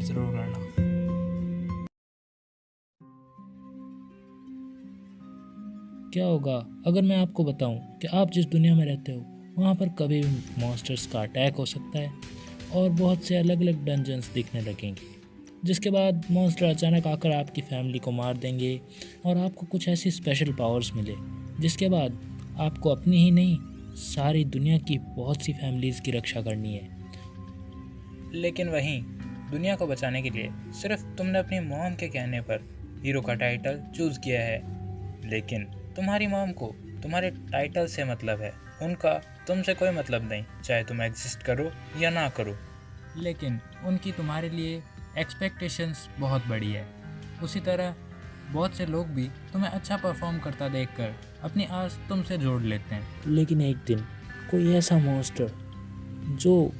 ज़रूर करना। क्या होगा अगर मैं आपको बताऊं कि आप जिस दुनिया में रहते हो वहाँ पर कभी भी मॉन्स्टर्स का अटैक हो सकता है और बहुत से अलग अलग डंजन्स दिखने लगेंगे, जिसके बाद मॉन्स्टर अचानक आकर आपकी फैमिली को मार देंगे और आपको कुछ ऐसी स्पेशल पावर्स मिले जिसके बाद आपको अपनी ही नहीं सारी दुनिया की बहुत सी फैमिलीज़ की रक्षा करनी है। लेकिन वहीं दुनिया को बचाने के लिए सिर्फ तुमने अपनी मॉम के कहने पर हीरो का टाइटल चूज़ किया है, लेकिन तुम्हारी मॉम को तुम्हारे टाइटल से मतलब है, उनका तुमसे कोई मतलब नहीं, चाहे तुम एग्जिस्ट करो या ना करो। लेकिन उनकी तुम्हारे लिए एक्सपेक्टेशंस बहुत बड़ी है। उसी तरह बहुत से लोग भी तुम्हें अच्छा परफॉर्म करता देखकर अपनी आस तुमसे जोड़ लेते हैं। लेकिन एक दिन कोई ऐसा मॉन्स्टर जो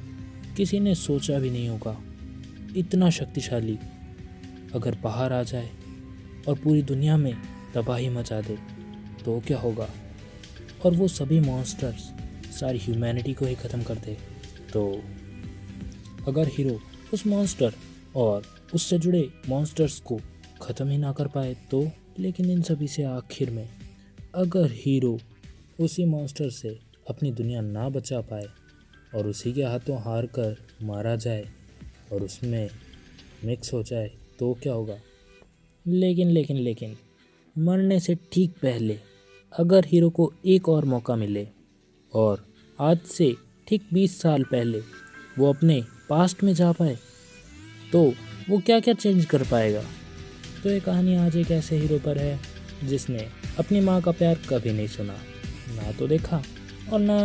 किसी ने सोचा भी नहीं होगा, इतना शक्तिशाली, अगर बाहर आ जाए और पूरी दुनिया में तबाही मचा दे तो क्या होगा? और वो सभी मॉन्स्टर्स सारी ह्यूमैनिटी को ही ख़त्म कर दे तो अगर हीरो उस मॉन्स्टर और उससे जुड़े मॉन्स्टर्स को ख़त्म ही ना कर पाए तो? लेकिन इन सभी से आखिर में अगर हीरो उसी मॉन्स्टर से अपनी दुनिया ना बचा पाए और उसी के हाथों हार कर मारा जाए और उसमें मिक्स हो जाए तो क्या होगा? लेकिन मरने से ठीक पहले अगर हीरो को एक और मौका मिले और आज से ठीक 20 साल पहले वो अपने पास्ट में जा पाए तो वो क्या क्या चेंज कर पाएगा? तो ये कहानी आज एक ऐसे हीरो पर है जिसने अपनी माँ का प्यार कभी नहीं सुना, ना तो देखा और ना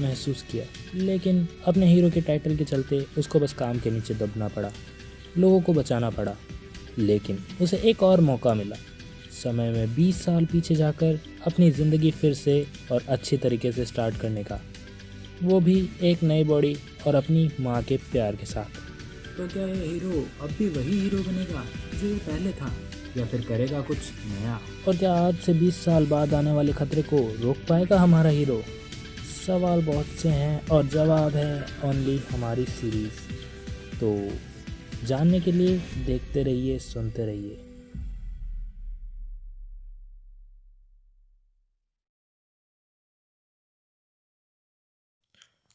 महसूस किया, लेकिन अपने हीरो के टाइटल के चलते उसको बस काम के नीचे दबना पड़ा, लोगों को बचाना पड़ा। लेकिन उसे एक और मौका मिला, समय में 20 साल पीछे जाकर अपनी ज़िंदगी फिर से और अच्छी तरीके से स्टार्ट करने का, वो भी एक नई बॉडी और अपनी माँ के प्यार के साथ। तो क्या ये हीरो अब भी वही हीरो बनेगा जो ये पहले था या फिर करेगा कुछ नया? और क्या आज से 20 साल बाद आने वाले खतरे को रोक पाएगा हमारा हीरो? सवाल बहुत से हैं और जवाब है ओनली हमारी सीरीज़। तो जानने के लिए देखते रहिए, सुनते रहिए।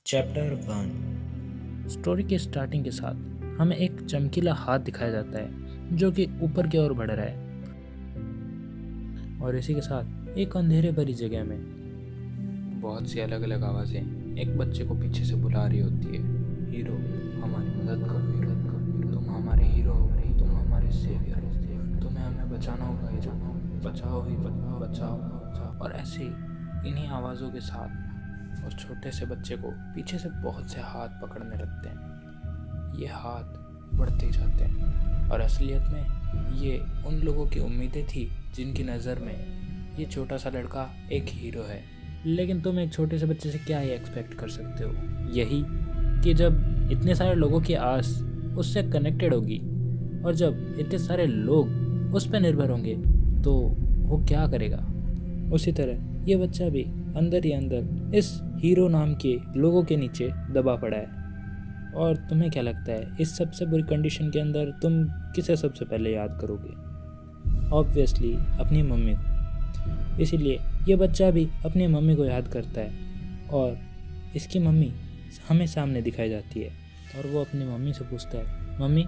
चैप्टर 1। स्टोरी के स्टार्टिंग के साथ हमें एक चमकीला हाथ दिखाया जाता है जो कि ऊपर की ओर बढ़ रहा है और इसी के साथ एक अंधेरे भरी जगह में बहुत सी अलग अलग आवाज़ें एक बच्चे को पीछे से बुला रही होती है। हीरो, हमारी मदद करो, तुम हमारे हीरो हो, तुम हमारे सेवियर हो, तुम्हें हमें बचाना होगा, बचाओ ही बचाओ। और ऐसे इन्हीं आवाज़ों के साथ उस छोटे से बच्चे को पीछे से बहुत से हाथ पकड़ने लगते हैं। ये हाथ बढ़ते जाते हैं और असलियत में ये उन लोगों की उम्मीदें थी जिनकी नज़र में ये छोटा सा लड़का एक हीरो है। लेकिन तुम एक छोटे से बच्चे से क्या ही एक्सपेक्ट कर सकते हो? यही कि जब इतने सारे लोगों की आस उससे कनेक्टेड होगी और जब इतने सारे लोग उस पर निर्भर होंगे तो वो क्या करेगा? उसी तरह ये बच्चा भी अंदर ही अंदर इस हीरो नाम के लोगों के नीचे दबा पड़ा है। और तुम्हें क्या लगता है इस सबसे बुरी कंडीशन के अंदर तुम किसे सबसे पहले याद करोगे? ऑब्वियसली अपनी मम्मी को। इसीलिए ये बच्चा भी अपनी मम्मी को याद करता है और इसकी मम्मी हमें सामने दिखाई जाती है और वो अपनी मम्मी से पूछता है, मम्मी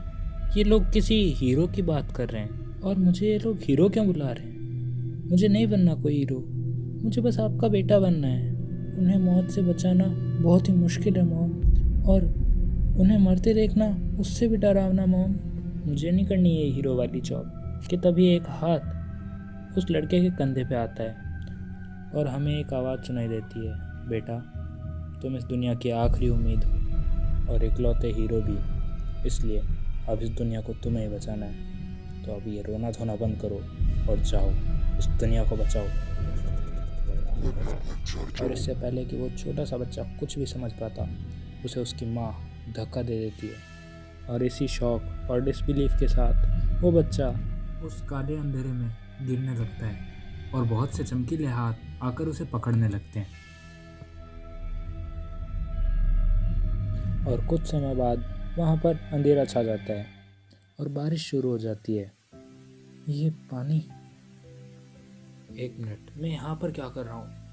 ये लोग किसी हीरो की बात कर रहे हैं और मुझे ये लोग हीरो क्यों बुला रहे हैं? मुझे नहीं बनना कोई हीरो, मुझे बस आपका बेटा बनना है। उन्हें मौत से बचाना बहुत ही मुश्किल है मॉम, और उन्हें मरते देखना उससे भी डरावना मॉम। मुझे नहीं करनी ये हीरो वाली जॉब। कि तभी एक हाथ उस लड़के के कंधे पे आता है और हमें एक आवाज़ सुनाई देती है, बेटा तुम इस दुनिया की आखिरी उम्मीद हो और इकलौते हीरो भी, इसलिए अब इस दुनिया को तुम्हें ही बचाना है। तो अब ये रोना धोना बंद करो और जाओ इस दुनिया को बचाओ। और इससे पहले कि वो छोटा सा बच्चा कुछ भी समझ पाता, उसे उसकी माँ धक्का दे देती है और इसी शौक और डिसबिलीफ के साथ वो बच्चा उस काले अंधेरे में गिरने लगता है और बहुत से चमकीले हाथ आकर उसे पकड़ने लगते हैं। और कुछ समय बाद वहाँ पर अंधेरा छा जाता है और बारिश शुरू हो जाती है। ये पानी, एक मिनट, मैं यहाँ पर क्या कर रहा हूँ?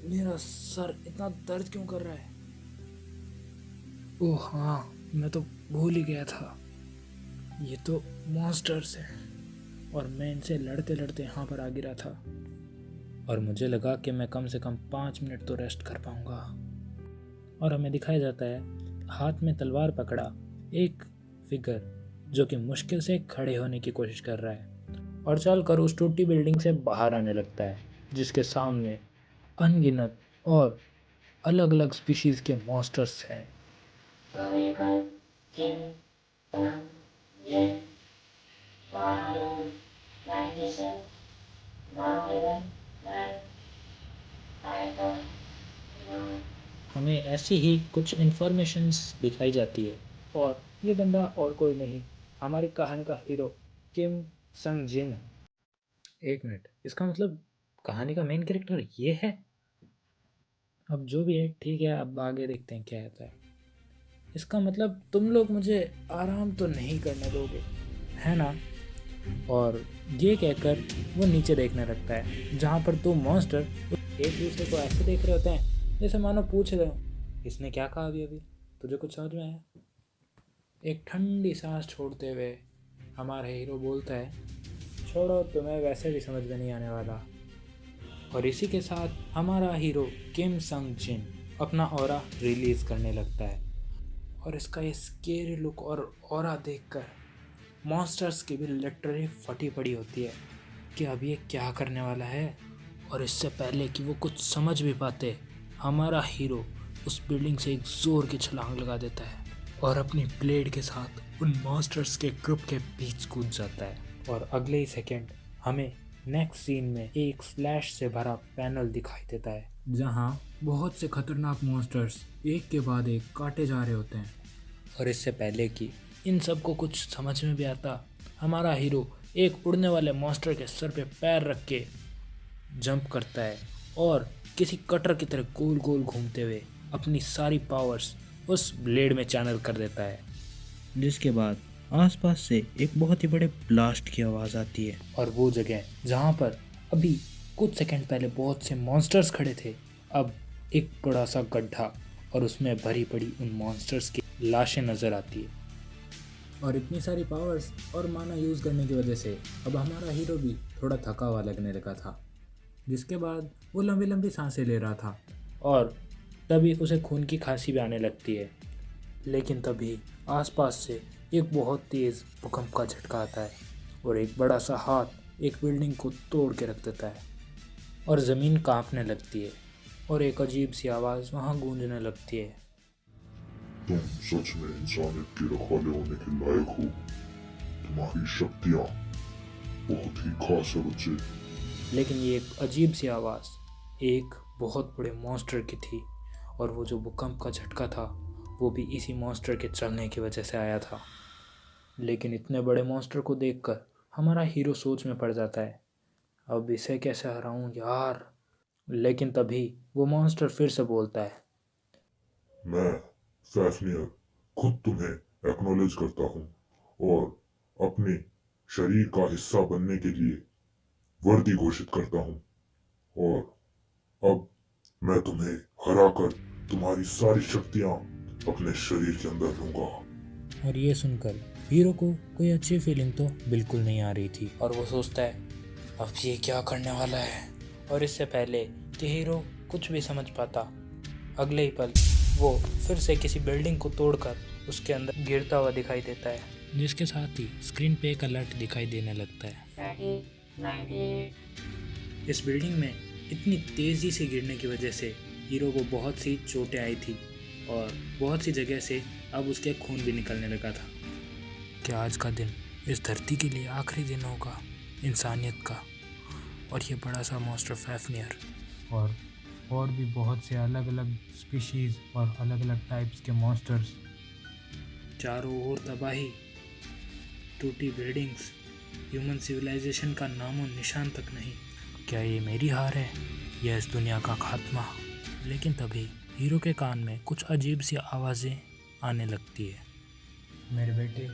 मेरा सर इतना दर्द क्यों कर रहा है? ओह हाँ, मैं तो भूल ही गया था, ये तो मॉन्स्टर्स हैं और मैं इनसे लड़ते लड़ते यहाँ पर आ गिरा था और मुझे लगा कि मैं कम से कम 5 मिनट तो रेस्ट कर पाऊँगा। और हमें दिखाया जाता है हाथ में तलवार पकड़ा एक फिगर जो कि मुश्किल से खड़े होने की कोशिश कर रहा है और चलकर उस टूटी बिल्डिंग से बाहर आने लगता है, जिसके सामने अनगिनत और अलग अलग स्पीशीज के मॉन्स्टर्स हैं। हमें ऐसी ही कुछ इन्फॉर्मेशंस दिखाई जाती है और ये बंदा और कोई नहीं, हमारी कहानी का हीरो किम संग जिन। एक मिनट, इसका मतलब कहानी का मेन कैरेक्टर ये है? अब जो भी है ठीक है, अब आगे देखते हैं क्या होता है। इसका मतलब तुम लोग मुझे आराम तो नहीं करने दोगे, है ना? और ये कहकर वो नीचे देखने लगता है जहाँ पर दो मॉन्स्टर एक दूसरे को ऐसे देख रहे होते हैं जैसे मानो पूछ रहे हो, इसने क्या कहा अभी अभी, तुझे कुछ समझ में आया? एक ठंडी सांस छोड़ते हुए हमारा हीरो बोलता है, छोड़ो, तुम्हें वैसे भी समझ में नहीं आने वाला। और इसी के साथ हमारा हीरो किम संग जिन अपना ऑरा रिलीज करने लगता है और इसका ये स्केरी लुक और ऑरा देखकर मॉन्स्टर्स की भी लिटरली फटी पड़ी होती है कि अब ये क्या करने वाला है। और इससे पहले कि वो कुछ समझ भी पाते, हमारा हीरो उस बिल्डिंग से एक जोर की छलांग लगा देता है और अपनी ब्लेड के साथ उन मॉन्स्टर्स के ग्रुप के बीच कूद जाता है। और अगले ही सेकंड हमें नेक्स्ट सीन में एक स्लैश से भरा पैनल दिखाई देता है जहां बहुत से खतरनाक मॉन्स्टर्स एक के बाद एक काटे जा रहे होते हैं। और इससे पहले कि इन सब को कुछ समझ में भी आता, हमारा हीरो एक उड़ने वाले मॉन्स्टर के सर पे पैर रख के जंप करता है और किसी कटर की तरह गोल गोल घूमते हुए अपनी सारी पावर्स उस ब्लेड में चैनल कर देता है, जिसके बाद आसपास से एक बहुत ही बड़े ब्लास्ट की आवाज़ आती है। और वो जगह जहाँ पर अभी कुछ सेकंड पहले बहुत से मॉन्स्टर्स खड़े थे, अब एक बड़ा सा गड्ढा और उसमें भरी पड़ी उन मॉन्स्टर्स की लाशें नज़र आती है। और इतनी सारी पावर्स और माना यूज़ करने की वजह से अब हमारा हीरो भी थोड़ा थका हुआ लगने लगा था, जिसके बाद वो लंबी लंबी सांसें ले रहा था और तभी उसे खून की खांसी भी आने लगती है। लेकिन तभी आसपास से एक बहुत तेज़ भूकंप का झटका आता है और एक बड़ा सा हाथ एक बिल्डिंग को तोड़ के रख देता है और ज़मीन कांपने लगती है और एक अजीब सी आवाज़ वहाँ गूंजने लगती है, तुम सच में इंसानियत के रखवाले होने के लायक हो। तुम्हारी शक्तियाँ बहुत ही खास है बच्चे। लेकिन ये एक अजीब सी आवाज़ एक बहुत बड़े मॉन्स्टर की थी और वो जो भूकंप का झटका था वो भी इसी मॉन्स्टर के चलने की वजह से आया था। लेकिन इतने बड़े मॉन्स्टर को देखकर हमारा हीरो सोच में पड़ जाता है, अब इसे कैसे हराऊं यार। लेकिन तभी वो मॉन्स्टर फिर से बोलता है, मैं फैफनियर खुद तुम्हें एक्नॉलेज करता हूँ और अपने शरीर का हिस्सा बनने के लिए वर्दी घोषित करता हूँ और अब मैं तुम्हें हराकर तुम्हारी सारी शक्तियाँ अपने शरीर के अंदर लूंगा। और ये सुनकर हीरो को कोई अच्छी फीलिंग तो बिल्कुल नहीं आ रही थी और वो सोचता है अब ये क्या करने वाला है। और इससे पहले कि हीरो कुछ भी समझ पाता, अगले ही पल वो फिर से किसी बिल्डिंग को तोड़कर उसके अंदर गिरता हुआ दिखाई देता है, जिसके साथ ही स्क्रीन पे एक अलर्ट दिखाई देने लगता है। इस बिल्डिंग में इतनी तेज़ी से गिरने की वजह से हीरो को बहुत सी चोटें आई थी और बहुत सी जगह से अब उसके खून भी निकलने लगा था। क्या आज का दिन इस धरती के लिए आखिरी दिन होगा इंसानियत का? और ये बड़ा सा मॉन्स्टर फैफनियर और भी बहुत से अलग अलग स्पीशीज़ और अलग अलग टाइप्स के मॉन्स्टर्स, चारों ओर तबाही, टूटी बिल्डिंग्स, ह्यूमन सिविलाइजेशन का नामो निशान तक नहीं। क्या ये मेरी हार है या इस दुनिया का खात्मा? लेकिन तभी हीरो के कान में कुछ अजीब सी आवाज़ें आने लगती है। मेरे बेटे,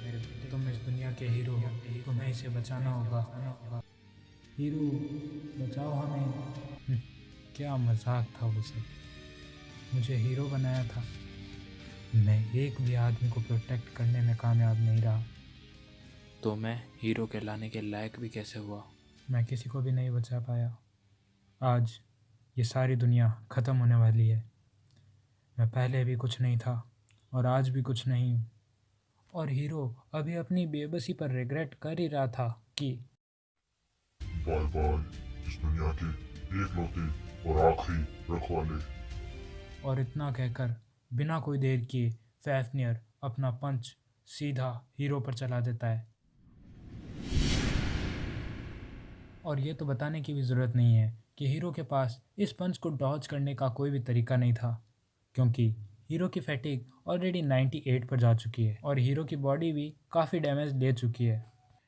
तुम इस दुनिया के हीरो हो, तुम्हें इसे बचाना होगा। हीरो, बचाओ हमें। क्या मजाक था वो सब। मुझे हीरो बनाया था, मैं एक भी आदमी को प्रोटेक्ट करने में कामयाब नहीं रहा। तो मैं हीरो कहलाने के लायक भी कैसे हुआ? मैं किसी को भी नहीं बचा पाया। आज ये सारी दुनिया ख़त्म होने वाली है। मैं पहले भी कुछ नहीं था और आज भी कुछ नहीं हूँ। और हीरो अभी अपनी बेबसी पर रिग्रेट कर ही रहा था कि बाय बाय इस दुनिया के एकलौते और आखिरी रखवाले। और इतना कहकर बिना कोई देर किए फैफनियर अपना पंच सीधा हीरो पर चला देता है। और ये तो बताने की भी ज़रूरत नहीं है कि हीरो के पास इस पंच को डॉज करने का कोई भी तरीका नहीं था, क्योंकि हीरो की फैटिग ऑलरेडी 98 पर जा चुकी है और हीरो की बॉडी भी काफ़ी डैमेज ले चुकी है।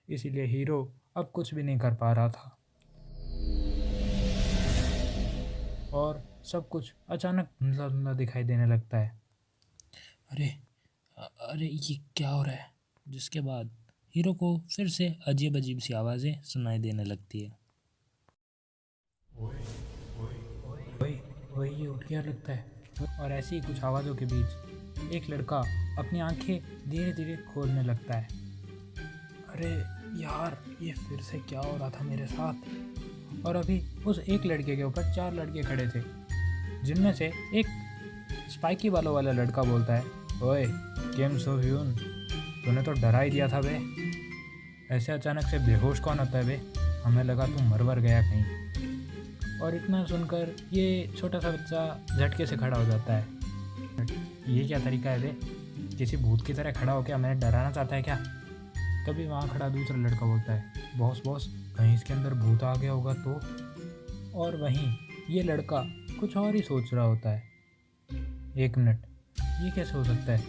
इसीलिए हीरो अब कुछ भी नहीं कर पा रहा था और सब कुछ अचानक धुंधला धुंधला दिखाई देने लगता है। अरे अरे ये क्या हो रहा है? जिसके बाद हीरो को फिर से अजीब अजीब सी आवाज़ें सुनाई देने लगती है। ओए ओए, ये उठ गया लगता है। और ऐसी ही कुछ आवाज़ों के बीच एक लड़का अपनी आंखें धीरे धीरे खोलने लगता है। अरे यार, ये फिर से क्या हो रहा था मेरे साथ? और अभी उस एक लड़के के ऊपर 4 लड़के खड़े थे, जिनमें से एक स्पाइकी बालों वाला लड़का बोलता है, ओए केम सो ह्यून, तूने तो डरा ही दिया था बे। ऐसे अचानक से बेहोश कौन होता है बे? हमें लगा तू मर गया कहीं। और इतना सुनकर ये छोटा सा बच्चा झटके से खड़ा हो जाता है। ये क्या तरीका है बे? किसी भूत की तरह खड़ा होकर हमें डराना चाहता है क्या? तभी वहाँ खड़ा दूसरा लड़का बोलता है, बॉस बॉस, कहीं इसके अंदर भूत आ गया होगा तो। और वहीं ये लड़का कुछ और ही सोच रहा होता है। 1 मिनट, ये कैसे हो सकता है?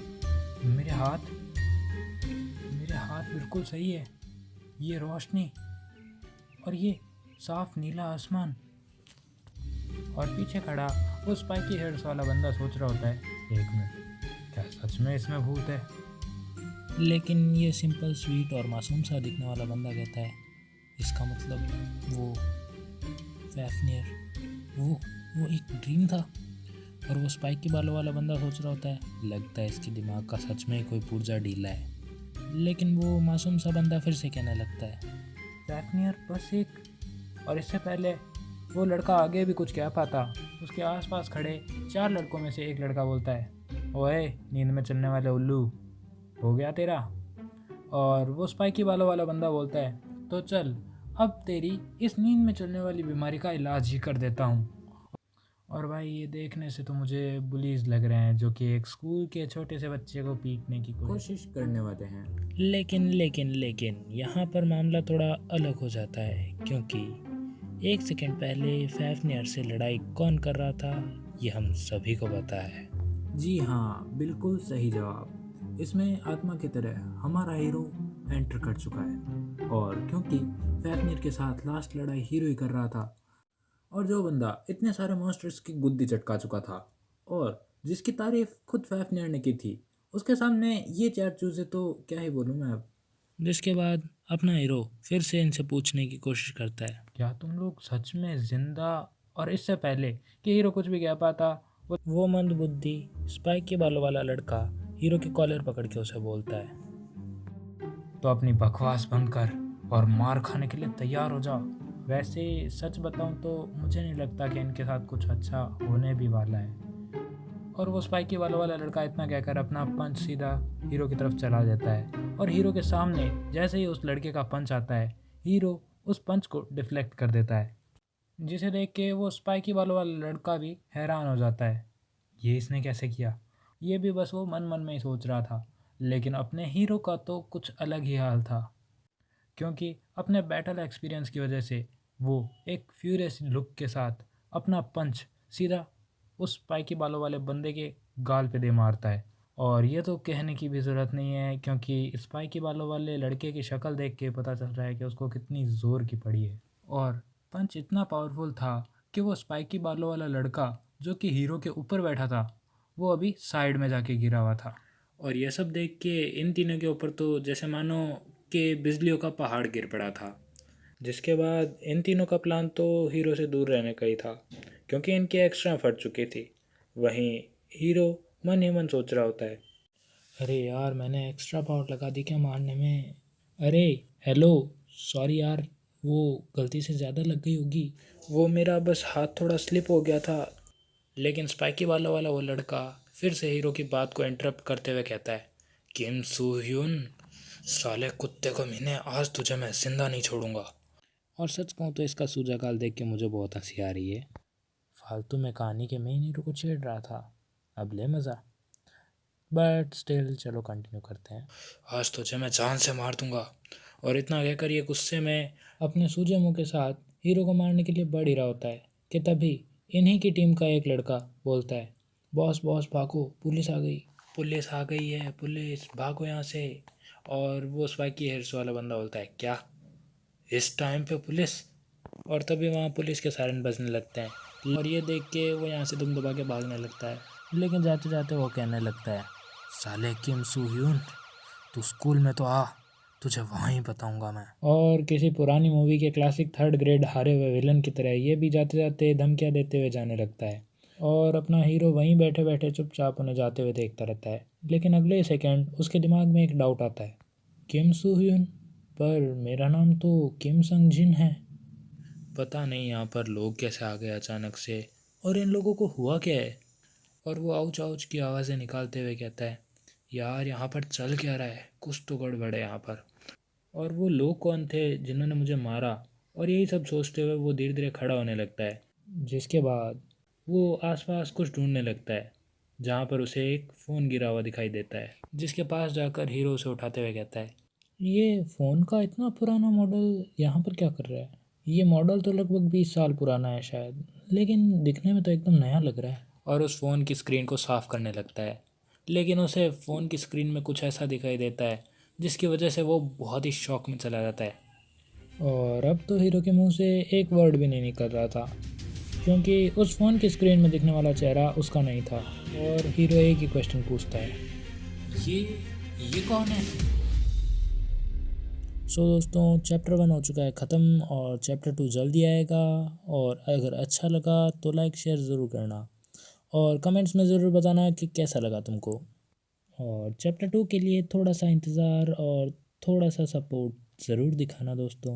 मेरे हाथ बिल्कुल सही है। ये रोशनी और ये साफ नीला आसमान। और पीछे खड़ा वो स्पाइकी हेयर्स वाला बंदा सोच रहा होता है, 1 मिनट, क्या सच में इसमें भूत है? लेकिन ये सिंपल स्वीट और मासूम सा दिखने वाला बंदा कहता है, इसका मतलब वो फैफनियर, वो एक ड्रीम था। और वो स्पाइकी बालों वाला बंदा सोच रहा होता है, लगता है इसके दिमाग का सच में कोई पुर्जा ढीला है। लेकिन वो मासूम सा बंदा फिर से कहने लगता है, फैफनियर बस एक। और इससे पहले वो लड़का आगे भी कुछ कह पाता, उसके आसपास खड़े 4 लड़कों में से एक लड़का बोलता है, ओए नींद में चलने वाले उल्लू, हो गया तेरा? और वो स्पाइकी बालों वाला बंदा बोलता है, तो चल अब तेरी इस नींद में चलने वाली बीमारी का इलाज ही कर देता हूँ। और भाई ये देखने से तो मुझे बुलीज लग रहे हैं, जो कि एक स्कूल के छोटे से बच्चे को पीटने की कोशिश करने वाले हैं। लेकिन यहाँ पर मामला थोड़ा अलग हो जाता है, क्योंकि 1 सेकंड पहले फैफनियर से लड़ाई कौन कर रहा था, ये हम सभी को पता है। जी हाँ, बिल्कुल सही जवाब। इसमें आत्मा की तरह हमारा हीरो एंटर कर चुका है। और क्योंकि फैफनियर के साथ लास्ट लड़ाई हीरो ही कर रहा था, और जो बंदा इतने सारे मॉन्स्टर्स की गुद्दी चटका चुका था और जिसकी तारीफ खुद फैफनियर ने की थी, उसके सामने ये 4 चूजे तो क्या ही बोलूँ मैं अब। जिसके बाद अपना हीरो फिर से इनसे पूछने की कोशिश करता है, क्या तुम लोग सच में जिंदा? और इससे पहले कि हीरो कुछ भी कह पाता, वो मंदबुद्धि स्पाइकी बालों वाला लड़का हीरो के कॉलर पकड़ के उसे बोलता है, तो अपनी बकवास बंद कर और मार खाने के लिए तैयार हो जाओ। वैसे सच बताऊं तो मुझे नहीं लगता कि इनके साथ कुछ अच्छा होने भी वाला है। और वो स्पाइकी वाला लड़का इतना कहकर अपना पंच सीधा हीरो की तरफ चला जाता है। और हीरो के सामने जैसे ही उस लड़के का पंच आता है, हीरो उस पंच को डिफ्लेक्ट कर देता है, जिसे देख के वो स्पाइकी वाला लड़का भी हैरान हो जाता है, ये इसने कैसे किया? ये भी बस वो मन मन में ही सोच रहा था। लेकिन अपने हीरो का तो कुछ अलग ही हाल था, क्योंकि अपने बैटल एक्सपीरियंस की वजह से वो एक फ्यूरियस लुक के साथ अपना पंच सीधा उस स्पाइकी बालों वाले बंदे के गाल पे दे मारता है। और ये तो कहने की भी ज़रूरत नहीं है, क्योंकि स्पाइकी बालों वाले लड़के की शक्ल देख के पता चल रहा है कि उसको कितनी ज़ोर की पड़ी है। और पंच इतना पावरफुल था कि वो स्पाइकी बालों वाला लड़का जो कि हीरो के ऊपर बैठा था, वो अभी साइड में जाके गिरा हुआ था। और यह सब देख के इन तीनों के ऊपर तो जैसे मानो कि बिजलियों का पहाड़ गिर पड़ा था। जिसके बाद इन तीनों का प्लान तो हीरो से दूर रहने का ही था, क्योंकि इनकी एक्स्ट्रा फट चुकी थी। वहीं हीरो मन ही मन सोच रहा होता है, अरे यार मैंने एक्स्ट्रा पावर लगा दी क्या मारने में। अरे हेलो, सॉरी यार, वो गलती से ज़्यादा लग गई होगी। वो मेरा बस हाथ थोड़ा स्लिप हो गया था। लेकिन स्पाइकी वाला वाला वो लड़का फिर से हीरो की बात को इंटरप्ट करते हुए कहता है, किम सू ह्यून, साले कुत्ते को मैंने, आज तुझे मैं जिंदा नहीं छोड़ूंगा। और सच कहूँ तो इसका सूजा काल देख के मुझे बहुत हंसी आ रही है। फालतू में कहानी के मेन हीरो को छेड़ रहा था, अब ले मज़ा। बट स्टिल चलो कंटिन्यू करते हैं। आज तुझे मैं जान से मार दूंगा। और इतना कहकर ये गुस्से में अपने सूजे मुंह के साथ हीरो को मारने के लिए बढ़ ही रहा होता है कि तभी इन्हीं की टीम का एक लड़का बोलता है, बॉस बॉस भागो, पुलिस आ गई, पुलिस आ गई है, पुलिस भागो यहाँ से। और वो स्पाइकी हेयर्स वाला बंदा बोलता है, क्या इस टाइम पे पुलिस। और तभी वहाँ पुलिस के सायरन बजने लगते हैं और ये देख के वो यहाँ से दुम दबा के भागने लगता है। लेकिन जाते जाते वो कहने लगता है, साले किम सू ह्यून, तू स्कूल में तो आ, तुझे वहाँ ही बताऊंगा मैं। और किसी पुरानी मूवी के क्लासिक थर्ड ग्रेड हारे हुए विलन की तरह ये भी जाते जाते धमकियाँ देते हुए जाने लगता है और अपना हीरो वहीं बैठे बैठे चुपचाप उन्हें जाते हुए देखता रहता है। लेकिन अगले सेकंड उसके दिमाग में एक डाउट आता है, किम सू ह्यून, पर मेरा नाम तो किम संग जिन है। पता नहीं यहाँ पर लोग कैसे आ गए अचानक से, और इन लोगों को हुआ क्या है। और वो आउच आउच की आवाज़ें निकालते हुए कहता है, यार यहाँ पर चल क्या रहा है, कुछ तो गड़बड़ है यहाँ पर। और वो लोग कौन थे जिन्होंने मुझे मारा। और यही सब सोचते हुए वो धीरे धीरे खड़ा होने लगता है, जिसके बाद वो आसपास कुछ ढूंढने लगता है, जहाँ पर उसे एक फ़ोन गिरा हुआ दिखाई देता है, जिसके पास जाकर हीरो उसे उठाते हुए कहता है, ये फ़ोन का इतना पुराना मॉडल यहाँ पर क्या कर रहा है। ये मॉडल तो लगभग 20 साल पुराना है शायद, लेकिन दिखने में तो एकदम नया लग रहा है। और उस फ़ोन की स्क्रीन को साफ़ करने लगता है, लेकिन उसे फ़ोन की स्क्रीन में कुछ ऐसा दिखाई देता है जिसकी वजह से वो बहुत ही शॉक में चला जाता है। और अब तो हीरो के मुंह से एक वर्ड भी नहीं निकल रहा था, क्योंकि उस फ़ोन की स्क्रीन में दिखने वाला चेहरा उसका नहीं था। और हीरो एक ही क्वेश्चन पूछता है, ये कौन है। सो दोस्तों, चैप्टर 1 हो चुका है ख़त्म और चैप्टर 2 जल्दी आएगा। और अगर अच्छा लगा तो लाइक शेयर ज़रूर करना और कमेंट्स में ज़रूर बताना कि कैसा लगा तुमको। और चैप्टर 2 के लिए थोड़ा सा इंतज़ार और थोड़ा सा सपोर्ट ज़रूर दिखाना दोस्तों।